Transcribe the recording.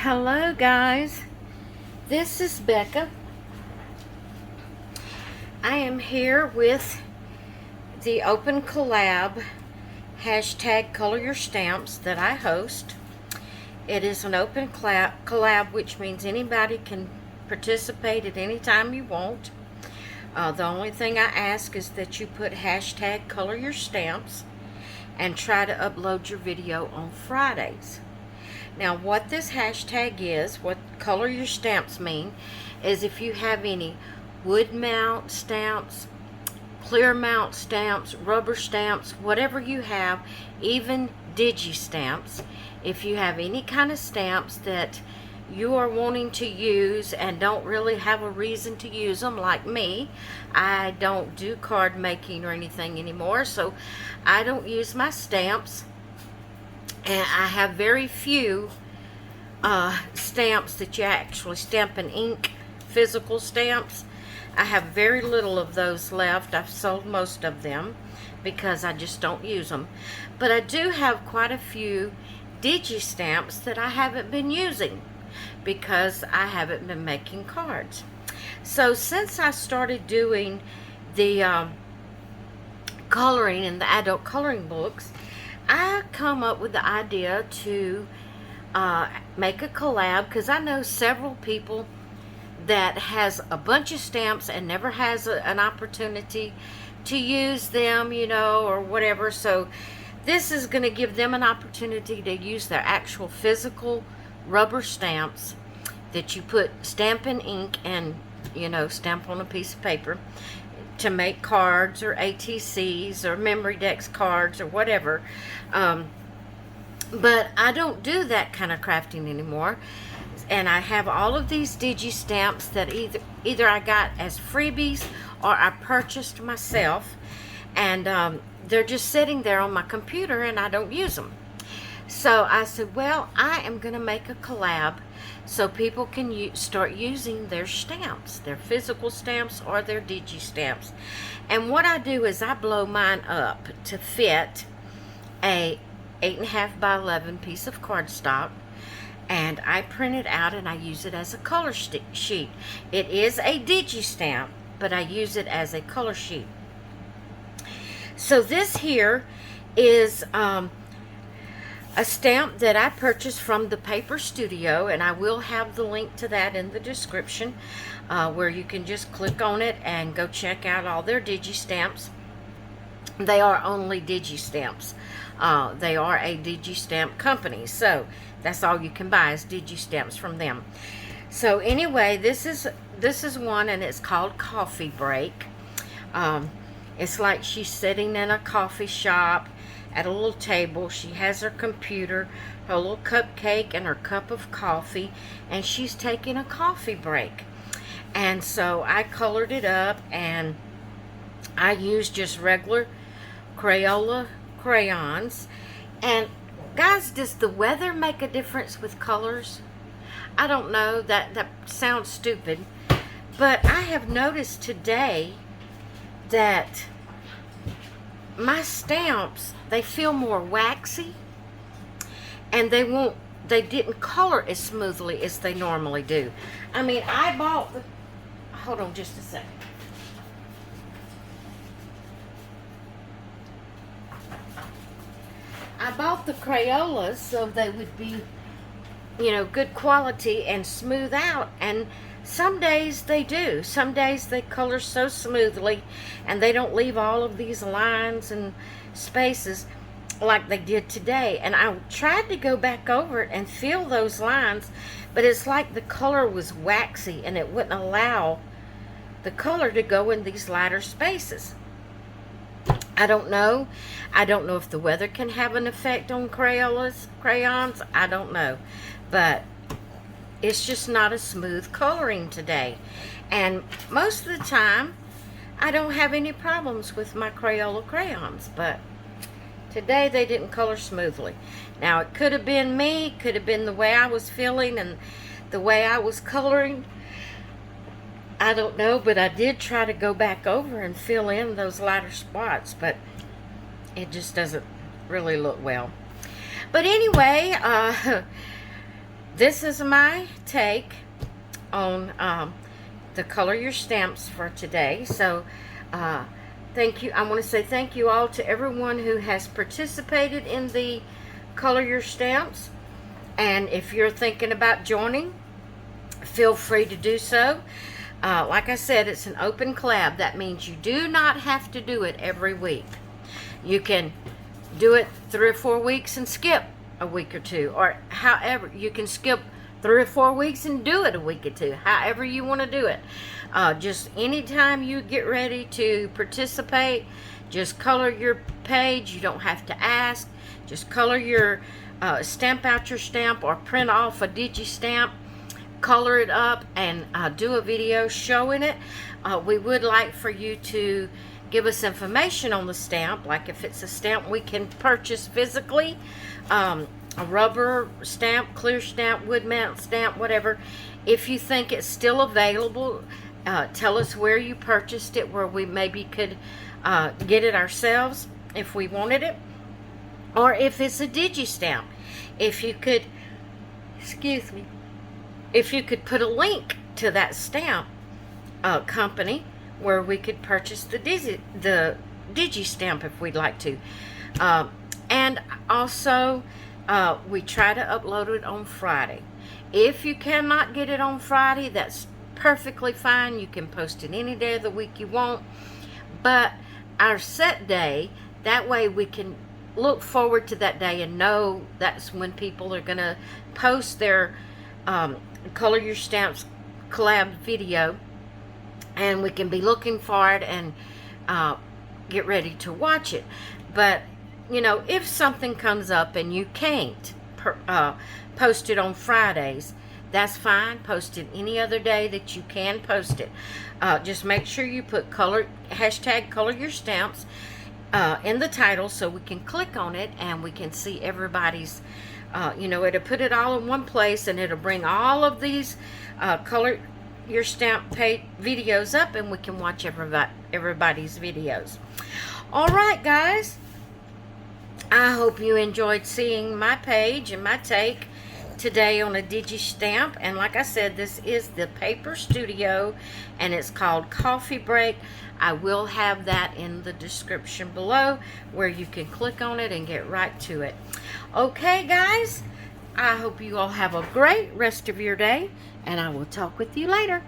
Hello guys, this is Becca. I am here with the open collab hashtag Color Your Stamps that I host. It is an open collab, which means anybody can participate at any time you want. The only thing I ask is that you put hashtag Color Your Stamps and try to upload your video on Fridays. Now, what this hashtag is, what Color Your Stamps mean, is if you have any wood mount stamps, clear mount stamps, rubber stamps, whatever you have, even digi stamps, if you have any kind of stamps that you are wanting to use and don't really have a reason to use them, like me, I don't do card making or anything anymore, so I don't use my stamps. And I have very few stamps that you actually stamp in ink, physical stamps. I have very little of those left. I've sold most of them because I just don't use them. But I do have quite a few digi stamps that I haven't been using because I haven't been making cards. So since I started doing the coloring in the adult coloring books, I come up with the idea to make a collab, because I know several people that has a bunch of stamps and never has an opportunity to use them, you know, or whatever. So this is going to give them an opportunity to use their actual physical rubber stamps that you put stamp in ink and, you know, stamp on a piece of paper to make cards or ATCs or memory decks cards or whatever. But I don't do that kind of crafting anymore. And I have all of these digi stamps that either I got as freebies or I purchased myself. And they're just sitting there on my computer and I don't use them. So I said, well, I am going to make a collab so people can start using their stamps, their physical stamps or their digi stamps. And what I do is I blow mine up to fit a 8.5 by 11 piece of cardstock, and I print it out and I use it as a color sheet. It is a digi stamp, but I use it as a color sheet. So this here is a stamp that I purchased from the Paper Studio, and I will have the link to that in the description, where you can just click on it and go check out all their digi stamps. They are only digi stamps. They are a digi stamp company, so that's all you can buy is digi stamps from them. So anyway, this is one, and it's called Coffee Break. It's like she's sitting in a coffee shop at a little table. She has her computer, her little cupcake, and her cup of coffee, and she's taking a coffee break. And so I colored it up, and I used just regular Crayola crayons. And guys, does the weather make a difference with colors? I don't know, that sounds stupid, but I have noticed today that my stamps, they feel more waxy, and they didn't color as smoothly as they normally do. I mean, I bought the, hold on just a second. I bought the Crayolas so they would be, you know, good quality and smooth out, and some days they do. Some days they color so smoothly and they don't leave all of these lines and spaces like they did today. And I tried to go back over it and fill those lines, but it's like the color was waxy and it wouldn't allow the color to go in these lighter spaces. I don't know. I don't know if the weather can have an effect on crayons. I don't know. But it's just not a smooth coloring today. And most of the time, I don't have any problems with my Crayola crayons. But today, they didn't color smoothly. Now, it could have been me. It could have been the way I was feeling and the way I was coloring. I don't know, but I did try to go back over and fill in those lighter spots, but it just doesn't really look well. But anyway, this is my take on the Color Your Stamps for today. So thank you. I want to say thank you all to everyone who has participated in the Color Your Stamps. And if you're thinking about joining, feel free to do so. Like I said, it's an open collab. That means you do not have to do it every week. You can do it 3 or 4 weeks and skip a week or two, or however. You can skip 3 or 4 weeks and do it a week or two, however you want to do it. Just anytime you get ready to participate, just color your page. You don't have to ask. Just color your stamp out your stamp, or print off a digi stamp, color it up, and do a video showing it. We would like for you to give us information on the stamp, like if it's a stamp we can purchase physically, a rubber stamp, clear stamp, wood mount stamp, whatever. If you think it's still available, tell us where you purchased it, where we maybe could get it ourselves if we wanted it. Or if it's a digi stamp, if you could, excuse me, if you could put a link to that stamp company where we could purchase the digi stamp if we'd like to. And also, we try to upload it on Friday. If you cannot get it on Friday, that's perfectly fine. You can post it any day of the week you want. But our set day, that way we can look forward to that day and know that's when people are going to post their Color Your Stamps collab video, and we can be looking for it and get ready to watch it. But you know, if something comes up and you can't post it on Fridays, that's fine. Post it any other day that you can post it. Just make sure you put hashtag Color Your Stamps in the title, so we can click on it and we can see everybody's, you know, it'll put it all in one place, and it'll bring all of these Color Your Stamp videos up, and we can watch everybody's videos. All right, guys. I hope you enjoyed seeing my page and my take today on a digi stamp. And like I said, this is the Paper Studio, and it's called Coffee Break. I will have that in the description below, where you can click on it and get right to it. Okay, guys, I hope you all have a great rest of your day, and I will talk with you later.